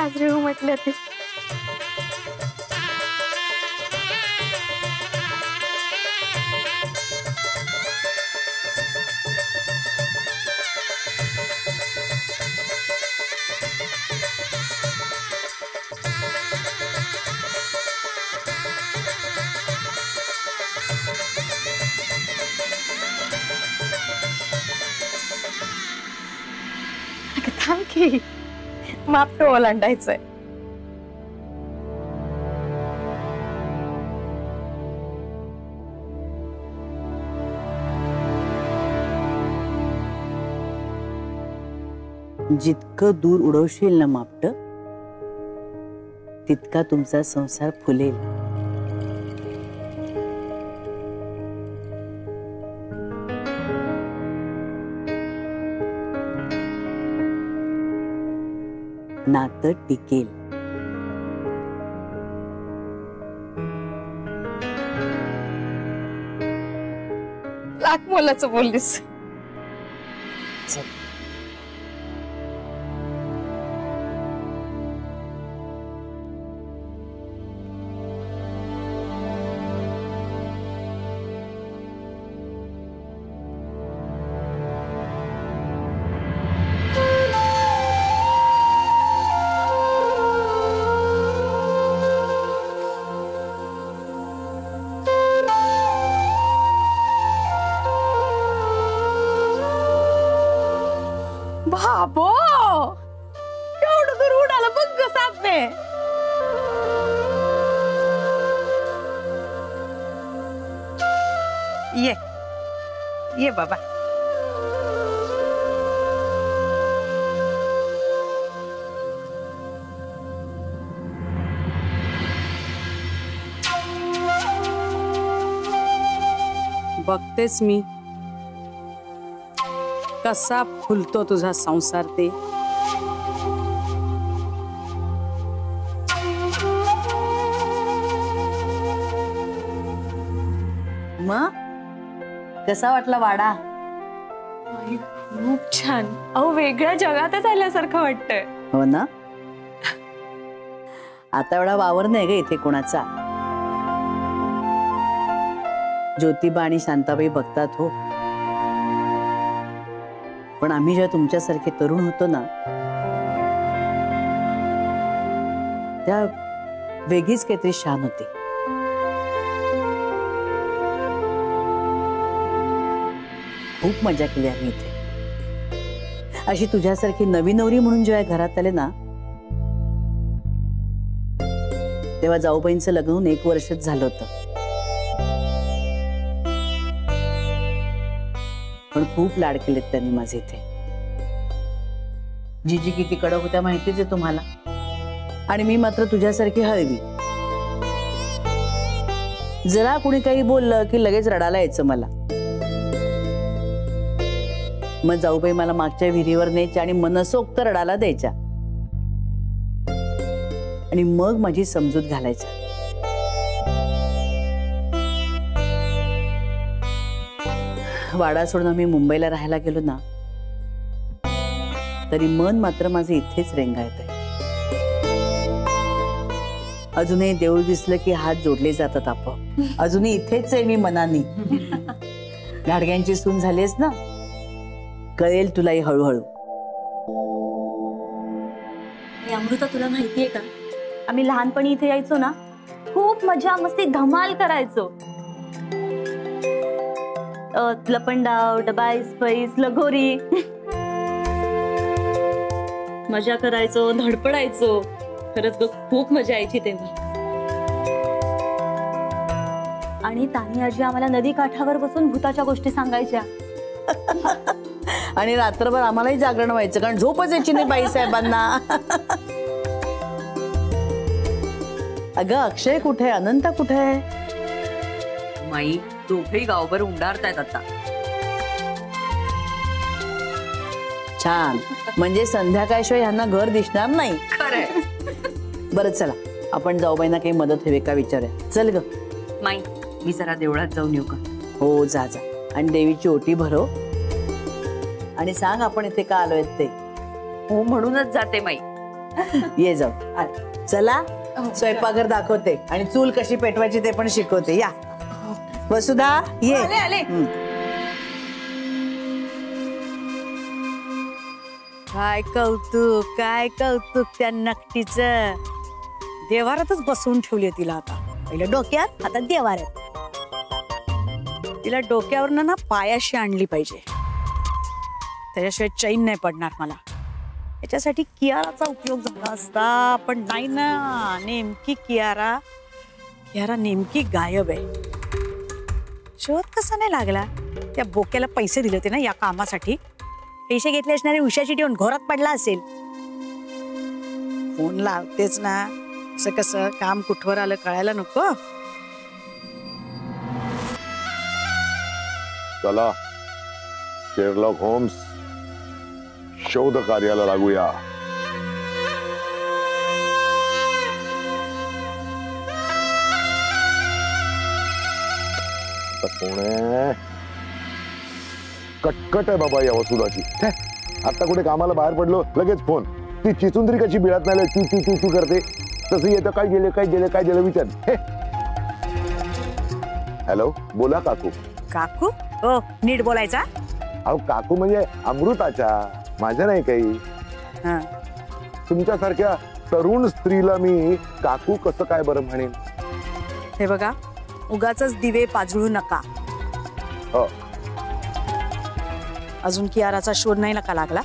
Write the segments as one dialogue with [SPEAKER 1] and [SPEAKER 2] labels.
[SPEAKER 1] साजरे हो म्हटले ते. थांब की, माप ओलांडायचंय.
[SPEAKER 2] जितकं दूर उडवशील ना मापट, तितका तुमचा संसार फुलेल. नातं टिकेल.
[SPEAKER 1] लाख मोलाचं बोललीस. बाबो, केवढं दूर उडालं बघ ग साधने. ये ये बाबा.
[SPEAKER 3] बघतेस मी कसा फुलतो तुझा संसार ते.
[SPEAKER 2] मग कसा वाटला वाडा?
[SPEAKER 1] खूप छान. अहो, वेगळ्या जगातच आल्यासारखं वाटतंय.
[SPEAKER 2] हो ना. आता एवढा वावर नाही ग इथे कोणाचा. ज्योतिबा आणि शांताबाई बघतात हो, पण आम्ही जेव्हा तुमच्यासारखे तरुण होतो ना, त्या वेगळीच काहीतरी शान होती. खूप मजा केली आम्ही इथे. अशी तुझ्यासारखी नवी नवरी म्हणून जेव्हा घरात आले ना, तेव्हा जाऊबाईंचं लग्न होऊन 1 वर्षच झालं होतं. पण खूप लाड केलेत त्यांनी माझे इथे. जीजी किती कडक होत्या माहितीच आहे तुम्हाला. आणि मी मात्र तुझ्यासारखी हळवी. जरा कुणी काही बोललं की लगेच रडायला यायचं मला. मग जाऊबाई मला मागच्या विहिरीवर न्यायच्या आणि मनसोक्त रडायला द्यायच्या. आणि मग माझी समजूत घालायच्या. वाडा सोडून आम्ही मुंबईला राहायला गेलो ना, तरी मन मात्र माझं इथेच रेंगाळत आहे. अजूनही देऊळ दिसलं की हात जोडले जातात आपोआप. अजूनही इथेच आहे मी मनाने. गाडग्यांची सून झालीस ना, कळेल तुलाही हळूहळू.
[SPEAKER 4] अमृता, तुला माहितीये का, आम्ही लहानपणी इथे यायचो ना, खूप मजा मस्ती धमाल करायचो. लपंडाव, डबाईस, पैस, लगोरी मजा करायचो, धडपडायचो. खरंच खूप मजा यायची तेव्हा. आणि तानी आजी आम्हाला नदी काठावर बसून भूताच्या गोष्टी सांगायच्या.
[SPEAKER 2] आणि रात्रभर आम्हालाही जागरण व्हायचं, कारण झोपच यायची नाही बाई साहेबांना. अगं, अक्षय कुठे, अनंता कुठे?
[SPEAKER 5] माई, दोघेही गावभर उंडारतायत आता.
[SPEAKER 2] छान. म्हणजे संध्याकाळशिवाय ह्यांना घर दिसणार नाही.
[SPEAKER 5] खरंय.
[SPEAKER 2] बरं, चला आपण जाऊबाईंना काही मदत हवी का विचारूया. चल ग.
[SPEAKER 5] माई, मी जरा देवळात जाऊन येऊ का?
[SPEAKER 2] हो, जा जा. आणि देवीची ओटी भरव आणि सांग आपण इथे का आलोय ते.
[SPEAKER 5] हो, म्हणूनच जाते माई.
[SPEAKER 2] ये जाऊ चला स्वयंपाकघर दाखवते आणि चूल कशी पेटवायची ते पण शिकवते या वसुधा ये
[SPEAKER 1] आले
[SPEAKER 3] काय कौतुक त्या नकटीचं. देवारातच बसवून ठेवली तिला आता. पहिलं डोक्यात आता देवारात. तिला डोक्यावरनं ना पायाशी आणली पाहिजे, त्याच्याशिवाय चैन नाही पडणार मला. याच्यासाठी कियाराचा उपयोग झाला असता, पण नाही ना. नेमकी कियारा नेमकी गायब आहे. शोध कसा नाही लागला? त्या बोक्याला पैसे दिले होते ना या कामासाठी. पैसे घेतले असणारे उशाची ठेवून घोरात पडला असेल. फोन लावतेच ना, असं कसं काम कुठवर आलं कळायला नको.
[SPEAKER 6] चला शेरलॉक होम्स शोध कार्याला लागूया. कोण आहे? कटकट आहे बाबा या वसुधाची. आता कुठे कामाला बाहेर पडलो लगेच फोन. ती चिचुंदरी कशी बिळात नाही चू चू चू चू करते तसं येतं. काय गेलं विचार. हॅलो बोला काकू.
[SPEAKER 3] काकू हो नीट बोलायचा.
[SPEAKER 6] अहो काकू म्हणजे अमृताच्या, माझ्या नाही काही.
[SPEAKER 3] हा
[SPEAKER 6] तुमच्यासारख्या तरुण स्त्रीला मी काकू कसं काय बरं म्हणेन.
[SPEAKER 3] हे बघा उगाचच दिवे पाजळू नका.
[SPEAKER 6] हो
[SPEAKER 3] अजून कियाराचा शोध नाही नका लागला.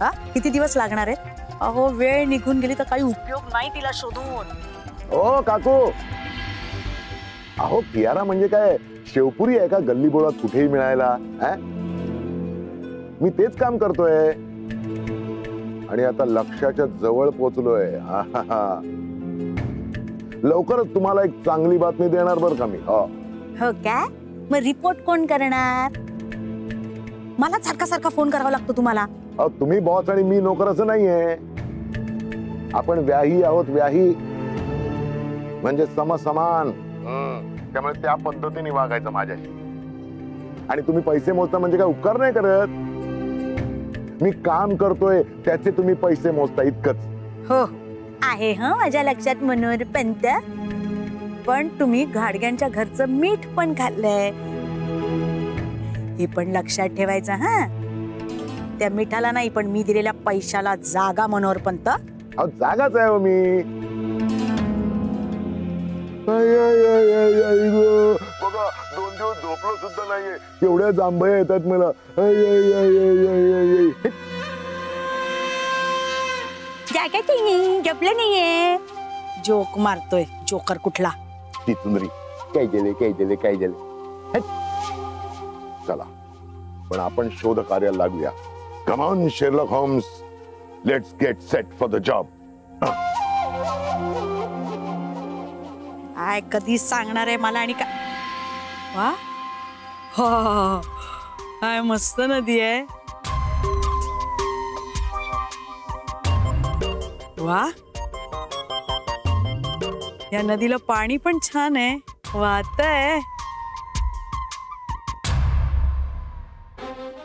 [SPEAKER 3] हा किती दिवस लागणार आहे? अहो वेळ निघून गेली तर काही उपयोग नाही तिला शोधून.
[SPEAKER 6] ओ काकू, अहो कियारा म्हणजे काय शेवपुरी आहे का गल्लीबोळात कुठेही मिळायला. मी तेच काम करतोय आणि आता लक्ष्याच्या जवळ पोहोचलोय. लवकरच तुम्हाला एक चांगली बातमी देणार बरं का मी.
[SPEAKER 3] हो काय? मग रिपोर्ट कोण करणार? मला सारखा फोन करावा लागतो तुम्हाला.
[SPEAKER 6] तुम्ही बॉस आणि मी नोकर असं नाहीये. आपण व्याही आहोत. व्याही म्हणजे समसमान. त्यामुळे त्या पद्धतीने वागायचं माझ्याशी. आणि तुम्ही पैसे मोजता म्हणजे काय उपकार नाही करत. मी काम करतोय त्याचे तुम्ही पैसे मोजता इतकंच.
[SPEAKER 3] हो आहे ह माझ्या लक्षात मनोहर पंत. पण तुम्ही घाडग्यांच्या घरचं मीठ पण खाल्लंय हे पण लक्षात ठेवायचं. हा त्या मिठाला नाही पण मी दिलेल्या पैशाला जागा मनोहर पंत.
[SPEAKER 6] जागाच आहे मी. बघा 2 दिवस झोपलो सुद्धा नाहीये. एवढ्या जांभया येतात मला.
[SPEAKER 3] जपलं नाहीये. जोक मारतोय जोकर कुठला.
[SPEAKER 6] चिचुंदरी काय गेले. चला पण आपण शोध कार्याला लागूया. Come on Sherlock Holmes, let's get set for the job.
[SPEAKER 3] काय कधी सांगणार आहे मला. आणि का वा काय मस्त नदी आहे. वा या नदीला पाणी पण छान आहे. वाहतंय.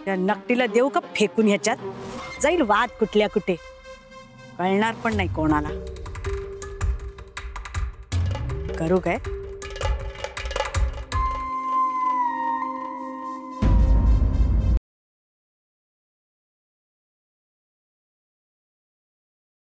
[SPEAKER 3] या नकटीला देऊ का फेकून? ह्याच्यात जाईल वाद कुठल्या कुठे. कळणार पण नाही कोणाला. करू काय?